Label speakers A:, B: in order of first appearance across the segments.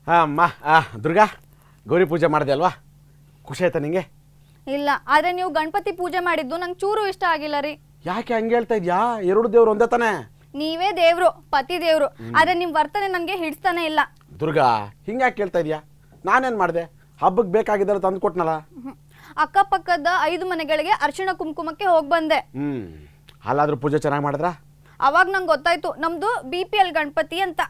A: ಅಮ್ಮ ದುರ್ಗಾ ಗೌರಿ ಪೂಜೆ ಮಾಡಿದೆ ಅಲ್ವಾ, ಖುಷಿ ಆಯ್ತಾ ನಿಂಗೆ?
B: ಇಲ್ಲ, ಆದ್ರೆ ನೀವು ಗಣಪತಿ ಪೂಜೆ ಮಾಡಿದ್ದು ನಂಗೆ ಚೂರು ಇಷ್ಟ ಆಗಿಲ್ಲ ರೀ.
A: ಯಾಕೆ ಹಂಗೆ ಹೇಳ್ತಾ ಇದ್ಯಾ? ಎರಡು ದೇವ್ರು ಒಂದೇ ತಾನೆ.
B: ನೀವೇ ದೇವ್ರು, ಪತಿ ದೇವ್ರು, ಆದ್ರೆ ನಿಮ್ ವರ್ತನೆ ನನಗೆ ಹಿಡಿಸ್ತಾನೆ ಇಲ್ಲ.
A: ದುರ್ಗಾ ಹಿಂಗ್ಯಾಕೆ ಕೇಳ್ತಾ ಇದ್ಯಾ? ನಾನೇನು ಮಾಡಿದೆ? ಹಬ್ಬಕ್ಕೆ ಬೇಕಾಗಿದ್ದರೆ ತಂದು ಕೊಟ್ನಲ್ಲ.
B: ಅಕ್ಕಪಕ್ಕದ 5 ಮನೆಗಳಿಗೆ ಅರ್ಶಿಣ ಕುಂಕುಮಕ್ಕೆ ಹೋಗಿ ಬಂದೆ.
A: ಅಲ್ಲಾದ್ರೂ ಪೂಜೆ ಚೆನ್ನಾಗಿ ಮಾಡಿದ್ರಾ?
B: ಅವಾಗ ನಂಗೆ ಗೊತ್ತಾಯ್ತು ನಮ್ದು BPL ಗಣಪತಿ ಅಂತ.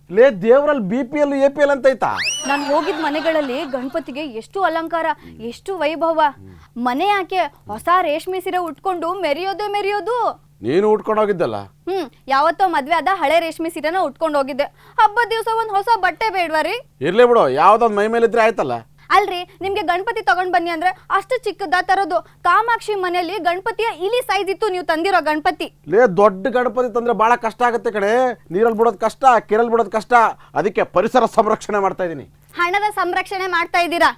A: ಲೇ ದೇವ್ರಲ್ಲಿ BPL APL ಅಂತ ಐತಾ?
B: ನಾನು ಹೋಗಿದ್ ಮನೆಗಳಲ್ಲಿ ಗಣಪತಿಗೆ ಎಷ್ಟು ಅಲಂಕಾರ, ಎಷ್ಟು ವೈಭವ. ಮನೆ ಯಾಕೆ ಹೊಸ ರೇಷ್ಮೆ ಸೀರೆ ಉಟ್ಕೊಂಡು ಮೆರೆಯೋದು.
A: ನೀನು ಉಟ್ಕೊಂಡು ಹೋಗಿದ್ದಲ್ಲ?
B: ಯಾವತ್ತೋ ಮದ್ವೆ ಆದ ಹಳೆ ರೇಷ್ಮೆ ಸೀರೆನ ಉಟ್ಕೊಂಡು ಹೋಗಿದ್ದೆ. ಹಬ್ಬದ ದಿವಸ ಒಂದ್ ಹೊಸ ಬಟ್ಟೆ ಬೇಡ್ವಾ ರೀ?
A: ಇರ್ಲಿ ಬಿಡು, ಯಾವ್ದೊಂದು ಮೈ ಮೇಲೆ ಇದ್ರೆ ಆಯ್ತಲ್ಲ.
B: ಅಲ್ರಿ, ನಿಮ್ಗೆ ಗಣಪತಿ ತಗೊಂಡ್ ಬನ್ನಿ ಅಂದ್ರೆ ಅಷ್ಟು ಚಿಕ್ಕದ ತರೋದು. ಕಾಮಾಕ್ಷಿ ಮನೆಯಲ್ಲಿ ಗಣಪತಿಯ ಇಲಿ ಸೈಜ್ ಇತ್ತು ನೀವು ತಂದಿರೋ ಗಣಪತಿ.
A: ಲೇ ದೊಡ್ಡ ಗಣಪತಿ ತಂದ್ರೆ ಬಹಳ ಕಷ್ಟ ಆಗುತ್ತೆ ಕಡೆ. ನೀರಲ್ಲಿ ಬಿಡೋದು ಕಷ್ಟ, ಕೆರಲ್ಲಿ ಬಿಡೋದು ಕಷ್ಟ. ಅದಕ್ಕೆ ಪರಿಸರ ಸಂರಕ್ಷಣೆ ಮಾಡ್ತಾ ಇದೀನಿ.
B: ಹಣದ ಸಂರಕ್ಷಣೆ ಮಾಡ್ತಾ ಇದ್ದೀರಾ.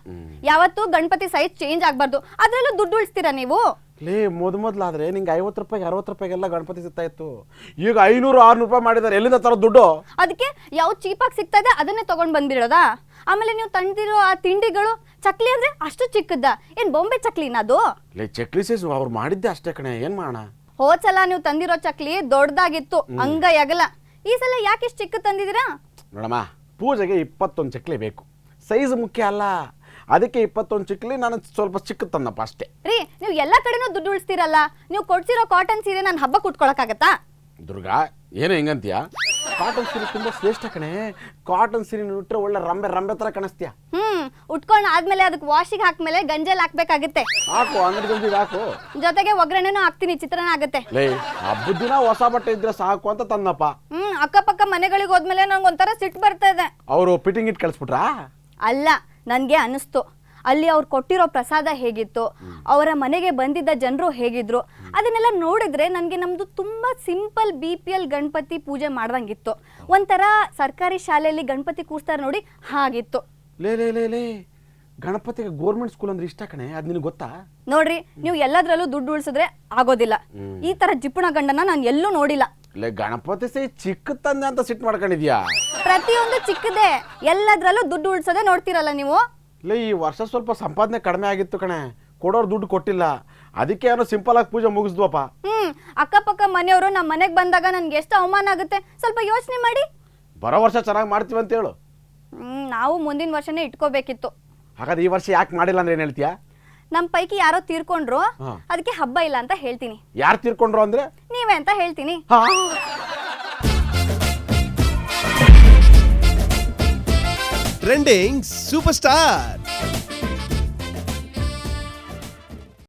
B: ಯಾವತ್ತು ಗಣಪತಿ ಸೈಜ್ ಚೇಂಜ್ ಆಗ್ಬಾರ್ದು, ಅದ್ರಲ್ಲೂ ದುಡ್ಡು ಉಳಿಸ್ತೀರಾ ನೀವು.
A: ಲೇ ಮೊದಲಾದ್ರೆ ನಿಂಗೆ 50 ರೂಪಾಯಿಗೆ 60 ರೂಪಾಯಿಗೆಲ್ಲ ಗಣಪತಿ ಸಿಗ್ತಾ ಇತ್ತು. ಈಗ 500-600 ರೂಪಾಯಿ ಮಾಡಿದ್ದಾರೆ. ಎಲ್ಲಿಂದ ತರೋ ದುಡ್ಡು? ಅದಕ್ಕೆ
B: ಯಾವ ಚೀಪಾಗಿ ಸಿಗ್ತಾ ಇದೆ ಅದನ್ನೇ ತಗೊಂಡ್ ಬಂದಿರೋದಾ? ಆಮೇಲೆ ನೀವು ತಂದಿರೋ ಆ ತಿಂಡಿಗಳು, ಚಕ್ಲಿ ಅಂದ್ರೆ ಅಷ್ಟು ಚಿಕ್ಕದ, ಏನ್ ಬೊಂಬೆ ಚಕ್ಲಿನ ಅದು?
A: ಲೇ ಚಕ್ಲಿ ಸೈಜ್ ಅವ್ರು ಮಾಡಿದ್ದೆ ಅಷ್ಟೇ ಕಣೆ, ಏನ್ ಮಾಡೋಣ?
B: ಹೋದ್ಸಲ ನೀವು ತಂದಿರೋ ಚಕ್ಲಿ ದೊಡ್ಡದಾಗಿತ್ತು, ಅಂಗ ಯಗಲ. ಈ ಸಲ ಯಾಕೆ ಇಷ್ಟು ಚಿಕ್ಕ ತಂದಿದ್ದೀರಾ?
A: ನೋಡಮ್ಮ, ಪೂಜೆಗೆ 21 ಚಕ್ಲಿ ಬೇಕು, ಸೈಜ್ ಮುಖ್ಯ ಅಲ್ಲ. ಅದಕ್ಕೆ 21 ಚಕ್ಲಿ ನಾನು ಸ್ವಲ್ಪ ಚಿಕ್ಕ ತಂದಪ್ಪ ಅಷ್ಟೇ.
B: ರೀ, ನೀವು ಎಲ್ಲ ಕಡೆನೂ ದುಡ್ಡು ಉಳಿಸ್ತೀರಲ್ಲ. ನೀವು ಕೊಡ್ಸಿರೋ ಕಾಟನ್ ಸೀರೆ ನಾನು ಹಬ್ಬಕ್ಕೆ ಉಟ್ಕೊಳಕ್ಕಾಗತ್ತಾ?
A: ದುರ್ಗಾ ಏನೋ ಹಿಂಗಂತೀಯ? ಕಾಟನ್ ಸೀರೆ ತುಂಬಾ ಶ್ರೇಷ್ಠ ಕಣೆ. ಕಾಟನ್ ಸೀರೆ ಉಟ್ರೆ ಒಳ್ಳೆ ರಂಬೆ ತರ ಕಾಣಿಸ್ತೀಯ.
B: ಉಟ್ಕೊಂಡು ಆದ್ಮೇಲೆ ಅದಕ್ಕೆ ವಾಷಿಗೆ ಹಾಕ್ಮೇಲೆ ಗಂಜಲ್ ಹಾಕ್ಬೇಕಾಗುತ್ತೆ.
A: ಹಾಕು, ಅಂಗಡಿ ಗಂಜಿಗೆ ಹಾಕು.
B: ಜೊತೆಗೆ ಒಗ್ಗರಣೆನೂ ಹಾಕ್ತೀನಿ, ಚಿತ್ರಾನ್ನ ಆಗುತ್ತೆ.
A: ಲೇ ಹಬ್ಬದ ದಿನ ಹೊಸ ಬಟ್ಟೆ ಇದ್ರೆ ಸಾಕು ಅಂತ ತಂದಪ್ಪ.
B: ಅಕ್ಕಪಕ್ಕ ಮನೆಗಳಿಗೆ ಹೋದ್ಮೇಲೆ ನಂಗೆ ಒಂಥರ ಸಿಟ್ಟು ಬರ್ತಾ ಇದೆ.
A: ಅವರು ಫಿಟ್ಟಿಂಗ್ ಇಟ್ಟು ಕಳಿಸ್ಬಿಟ್ರಾ?
B: ಅಲ್ಲ, ನನಗೆ ಅನಿಸ್ತು ಅಲ್ಲಿ ಅವ್ರು ಕೊಟ್ಟಿರೋ ಪ್ರಸಾದ ಹೇಗಿತ್ತು, ಅವರ ಮನೆಗೆ ಬಂದಿದ್ದ ಜನರು ಹೇಗಿದ್ರು, ಅದನ್ನೆಲ್ಲ ನೋಡಿದ್ರೆ ನನಗೆ ನಮ್ದು ತುಂಬಾ ಸಿಂಪಲ್ BPL ಗಣಪತಿ ಪೂಜೆ ಮಾಡ್ದಂಗಿತ್ತು. ಒಂಥರ ಸರ್ಕಾರಿ ಶಾಲೆಯಲ್ಲಿ ಗಣಪತಿ ಕೂರ್ಸ್ತಾರೆ ನೋಡಿ, ಹಾಗಿತ್ತು.
A: ಲೇ ಲೇ ಲೇ ಲೇ ಗಣಪತಿಗೆ ಗೌರ್ಮೆಂಟ್ ಸ್ಕೂಲ್ ಅಂದ್ರೆ ಇಷ್ಟ ಕಣೆ, ಅದ್ ನಿನಗೆ ಗೊತ್ತಾ?
B: ನೋಡ್ರಿ, ನೀವು ಎಲ್ಲದ್ರಲ್ಲೂ ದುಡ್ಡು ಉಳಿಸಿದ್ರೆ ಆಗೋದಿಲ್ಲ. ಈ ತರ ಜಿಪ್ಪುಣ ಗಂಡನ ನಾನು ಎಲ್ಲೂ ನೋಡಿಲ್ಲ.
A: ಲೇ ಗಣಪತಿ ಸೈ ಚಿಕ್ಕ ತಂದೆ ಅಂತ ಸಿಟ್ಟು ಮಾಡ್ಕೊಂಡಿದ್ಯಾ?
B: ಪ್ರತಿಯೊಂದು ಚಿಕ್ಕದೇ, ಎಲ್ಲದ್ರಲ್ಲೂ ದುಡ್ಡು ಉಳಿಸೋದೇ ನೋಡ್ತಿರಲ್ಲ ನೀವು.
A: ಲೇ ಈ ವರ್ಷ ಸ್ವಲ್ಪ ಸಂಪಾದನೆ ಕಡಿಮೆ ಆಗಿತ್ತು ಕಣೆ, ಕೊಡೋರು ದುಡ್ಡು ಕೊಟ್ಟಿಲ್ಲ. ಅದಕ್ಕೆ ಏನೋ ಸಿಂಪಲ್ ಆಗಿ ಪೂಜೆ ಮುಗಿಸ್ದ್ವಪ್ಪ.
B: ಅಕ್ಕಪಕ್ಕ ಮನೆಯವರು ನಮ್ಮ ಮನೆಗೆ ಬಂದಾಗ ನನ್ಗೆ ಎಷ್ಟು ಅವಮಾನ ಆಗುತ್ತೆ, ಸ್ವಲ್ಪ ಯೋಚನೆ ಮಾಡಿ.
A: ಬರೋ ವರ್ಷ ಚೆನ್ನಾಗಿ ಮಾಡ್ತೀವಿ ಅಂತ ಹೇಳು.
B: ನಾವು ಮುಂದಿನ ವರ್ಷನೇ ಇಟ್ಕೋಬೇಕಿತ್ತು.
A: ಹಾಗಾದ್ರೆ ಈ ವರ್ಷ ಯಾಕೆ ಮಾಡಿಲ್ಲ ಅಂದ್ರೆ ಏನ್ ಹೇಳ್ತೀಯಾ?
B: ನಮ್ಮ ಪೈಕಿ ಯಾರೋ ತೀರ್ಕೊಂಡ್ರು, ಅದಕ್ಕೆ ಹಬ್ಬ ಇಲ್ಲ ಅಂತ ಹೇಳ್ತೀನಿ.
A: ಯಾರು ತೀರ್ಕೊಂಡ್ರು ಅಂದ್ರೆ?
B: ನೀವೇ ಅಂತ ಹೇಳ್ತೀನಿ.
C: Trending super star